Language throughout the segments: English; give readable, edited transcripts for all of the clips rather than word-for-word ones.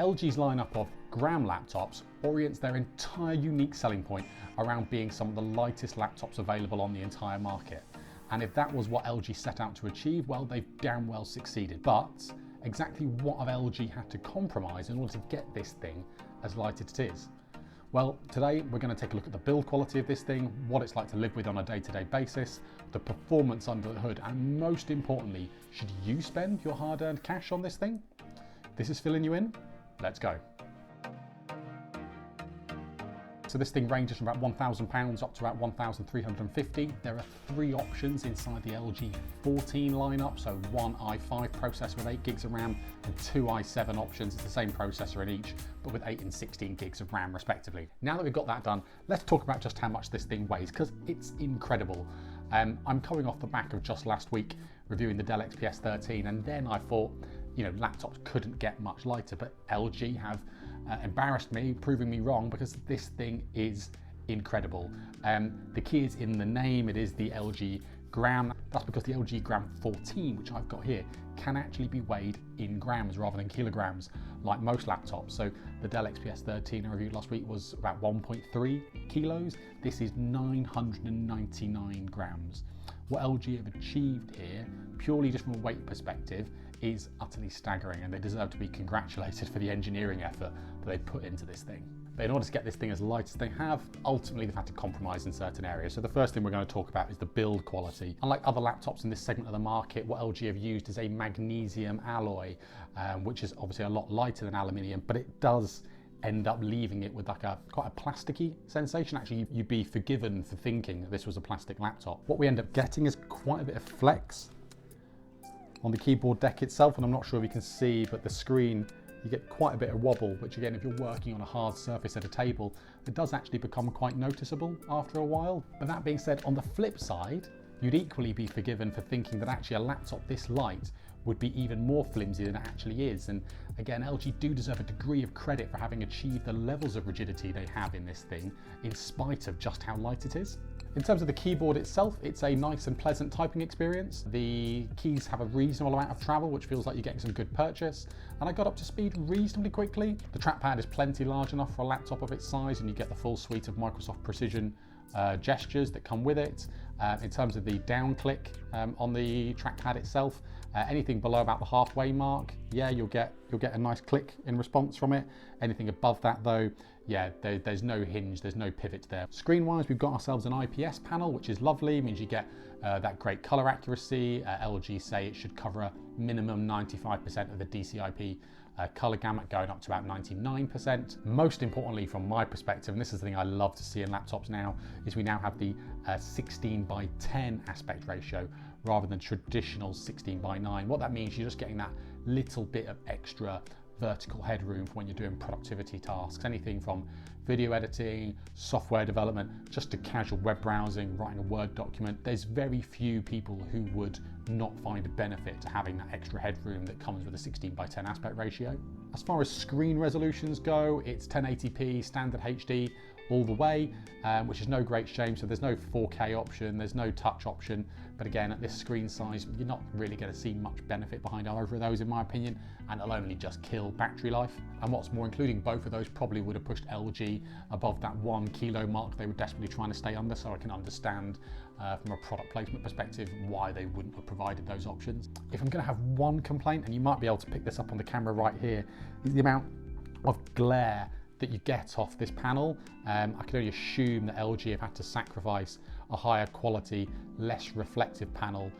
LG's lineup of gram laptops orients their entire unique selling point around being some of the lightest laptops available on the entire market. And if that was what LG set out to achieve, well, they've damn well succeeded. But exactly what have LG had to compromise in order to get this thing as light as it is? Well, today we're going to take a look at the build quality of this thing, what it's like to live with on a day-to-day basis, the performance under the hood, and most importantly, should you spend your hard-earned cash on this thing? This is filling you in. Let's go. So this thing ranges from about £1,000 up to about £1,350. There are three options inside the LG 14 lineup. So one i5 processor with 8 gigs of RAM and two i7 options. It's the same processor in each, but with 8 and 16 gigs of RAM respectively. Now that we've got that done, let's talk about just how much this thing weighs, because it's incredible. I'm coming off the back of just last week reviewing the Dell XPS 13, and then I thought, you know, laptops couldn't get much lighter, but LG have embarrassed me, proving me wrong, because this thing is incredible. The key is in the name. It is the LG gram. That's because the LG gram 14, which I've got here, can actually be weighed in grams rather than kilograms like most laptops. So the Dell XPS 13 I reviewed last week was about 1.3 kilos. This is 999 grams. What LG have achieved here, purely just from a weight perspective, is utterly staggering, and they deserve to be congratulated for the engineering effort that they put into this thing. But in order to get this thing as light as they have, ultimately they've had to compromise in certain areas. So the first thing we're going to talk about is the build quality. Unlike other laptops in this segment of the market, what LG have used is a magnesium alloy, which is obviously a lot lighter than aluminium, but it does end up leaving it with like quite a plasticky sensation. Actually, you'd be forgiven for thinking that this was a plastic laptop. What we end up getting is quite a bit of flex on the keyboard deck itself, and I'm not sure if you can see, but the screen, you get quite a bit of wobble, which again, if you're working on a hard surface at a table, it does actually become quite noticeable after a while. But that being said, on the flip side, you'd equally be forgiven for thinking that actually a laptop this light would be even more flimsy than it actually is. And again, LG do deserve a degree of credit for having achieved the levels of rigidity they have in this thing, in spite of just how light it is. In terms of the keyboard itself, it's a nice and pleasant typing experience. The keys have a reasonable amount of travel, which feels like you're getting some good purchase. And I got up to speed reasonably quickly. The trackpad is plenty large enough for a laptop of its size, and you get the full suite of Microsoft Precision gestures that come with it. In terms of the down click on the trackpad itself, anything below about the halfway mark, yeah, you'll get a nice click in response from it. Anything above that though, yeah, there's no hinge, there's no pivot there. Screen wise, we've got ourselves an IPS panel, which is lovely. It means you get that great color accuracy. LG say it should cover a minimum 95% of the DCI-P color gamut, going up to about 99%. Most importantly, from my perspective, and this is the thing I love to see in laptops now, is we now have the 16:10 aspect ratio rather than traditional 16:9. What that means, you're just getting that little bit of extra vertical headroom for when you're doing productivity tasks, anything from video editing, software development, just to casual web browsing, writing a Word document. There's very few people who would not find a benefit to having that extra headroom that comes with a 16:10 aspect ratio. As far as screen resolutions go, it's 1080p standard HD all the way, which is no great shame. So there's no 4K option, there's no touch option, but again, at this screen size, you're not really going to see much benefit behind either of those, in my opinion, and it'll only just kill battery life. And what's more, including both of those probably would have pushed LG above that 1 kilo mark they were desperately trying to stay under. So I can understand from a product placement perspective why they wouldn't have provided those options. If I'm going to have one complaint, and you might be able to pick this up on the camera right here, is the amount of glare that you get off this panel. I can only assume that LG have had to sacrifice a higher quality, less reflective panel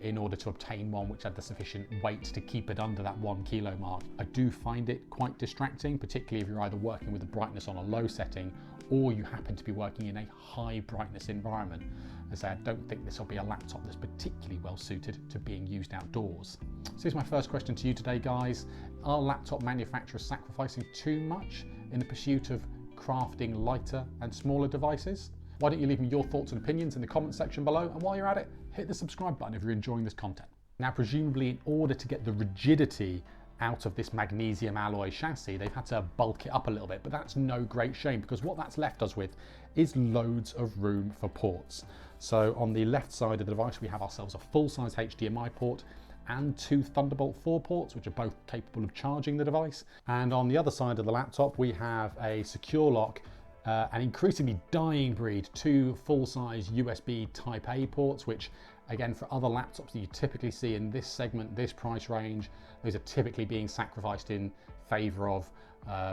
in order to obtain one which had the sufficient weight to keep it under that 1 kilo mark. I do find it quite distracting, particularly if you're either working with the brightness on a low setting or you happen to be working in a high brightness environment. As I say, I don't think this will be a laptop that's particularly well suited to being used outdoors. So here's my first question to you today, guys. Are laptop manufacturers sacrificing too much in the pursuit of crafting lighter and smaller devices? Why don't you leave me your thoughts and opinions in the comment section below, and while you're at it, hit the subscribe button if you're enjoying this content. Now, presumably in order to get the rigidity out of this magnesium alloy chassis, they've had to bulk it up a little bit, but that's no great shame, because what that's left us with is loads of room for ports. So on the left side of the device, we have ourselves a full-size HDMI port and 2 Thunderbolt 4 ports, which are both capable of charging the device. And on the other side of the laptop, we have a secure lock, an increasingly dying breed, 2 full-size USB Type A ports, which again, for other laptops that you typically see in this segment, this price range, those are typically being sacrificed in favor of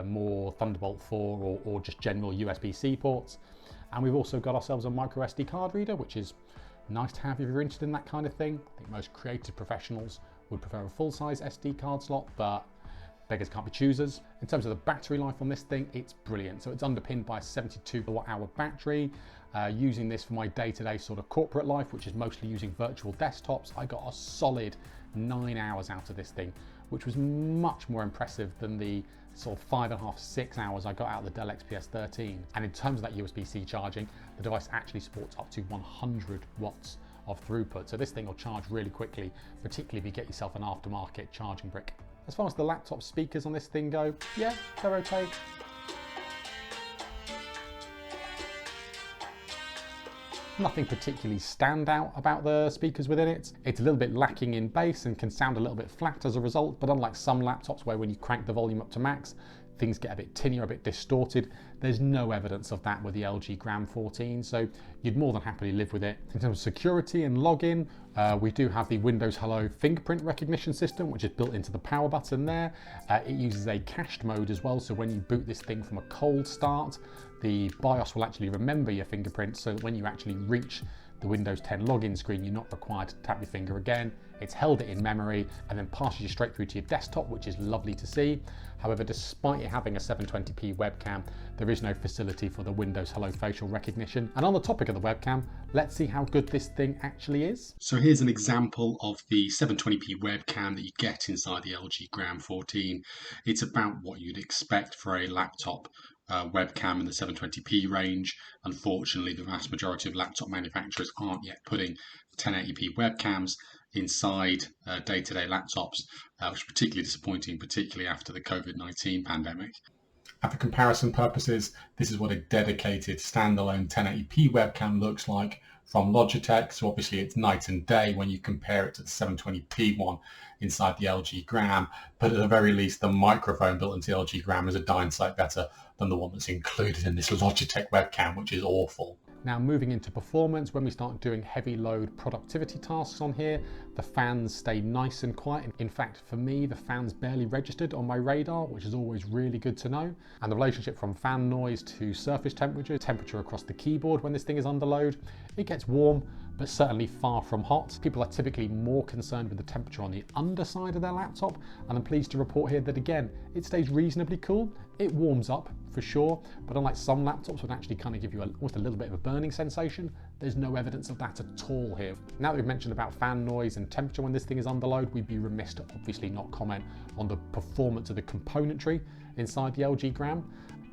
more Thunderbolt 4 or just general USB-C ports. And we've also got ourselves a micro SD card reader, which is nice to have if you're interested in that kind of thing. I think most creative professionals would prefer a full-size SD card slot, but beggars can't be choosers. In terms of the battery life on this thing, it's brilliant. So it's underpinned by a 72 kilowatt-hour battery. Using this for my day-to-day sort of corporate life, which is mostly using virtual desktops, I got a solid 9 hours out of this thing, which was much more impressive than the sort of 5.5, 6 hours I got out of the Dell XPS 13. And in terms of that USB-C charging, the device actually supports up to 100 watts of throughput. So this thing will charge really quickly, particularly if you get yourself an aftermarket charging brick. As far as the laptop speakers on this thing go, yeah, they're okay. Nothing particularly stand out about the speakers within it. It's a little bit lacking in bass and can sound a little bit flat as a result, but unlike some laptops where when you crank the volume up to max, things get a bit tinny or a bit distorted, there's no evidence of that with the LG Gram 14, so you'd more than happily live with it. In terms of security and login, we do have the Windows Hello fingerprint recognition system, which is built into the power button there. It uses a cached mode as well, so when you boot this thing from a cold start, the BIOS will actually remember your fingerprint, so that when you actually reach the Windows 10 login screen, you're not required to tap your finger again. It's held it in memory and then passes you straight through to your desktop, which is lovely to see. However, despite it having a 720p webcam, there is no facility for the Windows Hello facial recognition. And on the topic of the webcam, let's see how good this thing actually is. So here's an example of the 720p webcam that you get inside the LG Gram 14. It's about what you'd expect for a laptop webcam in the 720p range. Unfortunately, the vast majority of laptop manufacturers aren't yet putting 1080p webcams inside day-to-day laptops, which is particularly disappointing, particularly after the COVID-19 pandemic. And for comparison purposes, this is what a dedicated standalone 1080p webcam looks like from Logitech. So obviously it's night and day when you compare it to the 720p one inside the LG Gram, but at the very least the microphone built into the LG Gram is a darn sight better than the one that's included in this Logitech webcam, which is awful. Now moving into performance, when we start doing heavy load productivity tasks on here, the fans stay nice and quiet. In fact, for me, the fans barely registered on my radar, which is always really good to know. And the relationship from fan noise to surface temperature across the keyboard when this thing is under load, it gets warm, but certainly far from hot. People are typically more concerned with the temperature on the underside of their laptop, and I'm pleased to report here that again, it stays reasonably cool. It warms up for sure, but unlike some laptops would actually kind of give you almost a little bit of a burning sensation, there's no evidence of that at all here. Now that we've mentioned about fan noise and temperature when this thing is under load, we'd be remiss to obviously not comment on the performance of the componentry inside the LG Gram.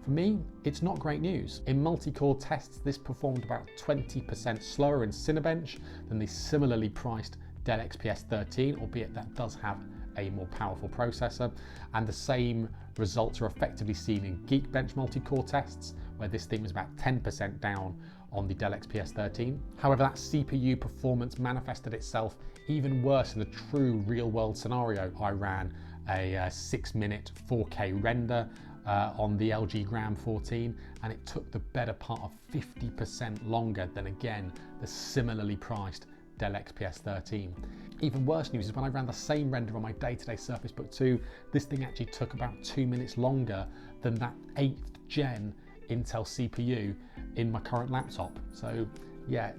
For me, it's not great news. In multi-core tests, this performed about 20% slower in Cinebench than the similarly priced Dell XPS 13, albeit that does have a more powerful processor, and the same results are effectively seen in Geekbench multi-core tests, where this thing was about 10% down on the Dell XPS 13. However, that CPU performance manifested itself even worse in the true real-world scenario. I ran a 6-minute 4K render on the LG Gram 14, and it took the better part of 50% longer than, again, the similarly priced Dell XPS 13. Even worse news is when I ran the same render on my day-to-day Surface Book 2, this thing actually took about 2 minutes longer than that 8th gen Intel CPU in my current laptop. So yeah,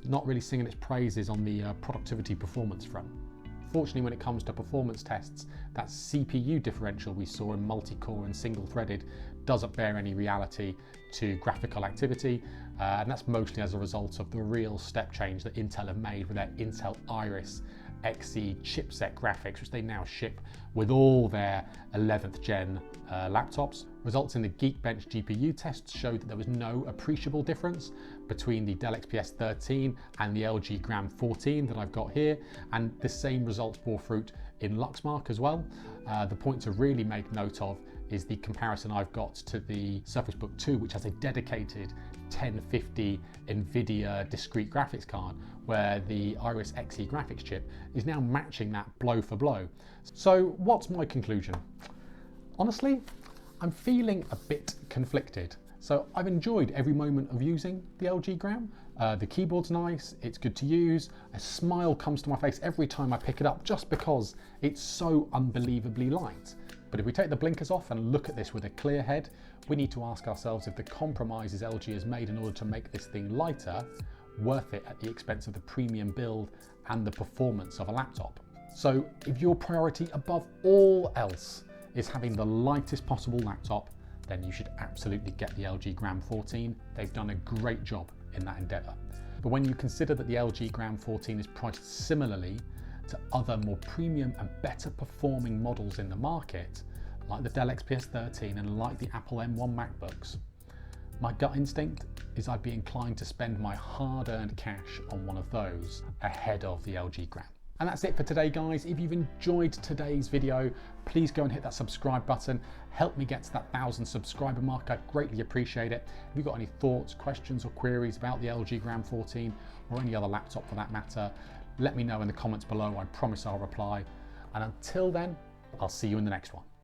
not really singing its praises on the productivity performance front. Fortunately, when it comes to performance tests, that CPU differential we saw in multi-core and single-threaded doesn't bear any reality to graphical activity, and that's mostly as a result of the real step change that Intel have made with their Intel Iris Xe chipset graphics, which they now ship with all their 11th gen laptops. Results in the Geekbench GPU tests showed that there was no appreciable difference between the Dell XPS 13 and the LG Gram 14 that I've got here, and the same results bore fruit in Luxmark as well. The point to really make note of is the comparison I've got to the Surface Book 2, which has a dedicated 1050 NVIDIA discrete graphics card, where the Iris Xe graphics chip is now matching that blow for blow. So what's my conclusion? Honestly, I'm feeling a bit conflicted. So I've enjoyed every moment of using the LG Gram. The keyboard's nice, it's good to use. A smile comes to my face every time I pick it up just because it's so unbelievably light. But if we take the blinkers off and look at this with a clear head, we need to ask ourselves if the compromises LG has made in order to make this thing lighter worth it at the expense of the premium build and the performance of a laptop. So if your priority above all else is having the lightest possible laptop, then you should absolutely get the LG Gram 14. They've done a great job in that endeavour. But when you consider that the LG Gram 14 is priced similarly to other more premium and better performing models in the market, like the Dell XPS 13 and like the Apple M1 MacBooks, my gut instinct is I'd be inclined to spend my hard-earned cash on one of those ahead of the LG Gram. And that's it for today, guys. If you've enjoyed today's video, please go and hit that subscribe button. Help me get to that 1,000 subscriber mark. I'd greatly appreciate it. If you've got any thoughts, questions or queries about the LG Gram 14 or any other laptop for that matter, let me know in the comments below. I promise I'll reply. And until then, I'll see you in the next one.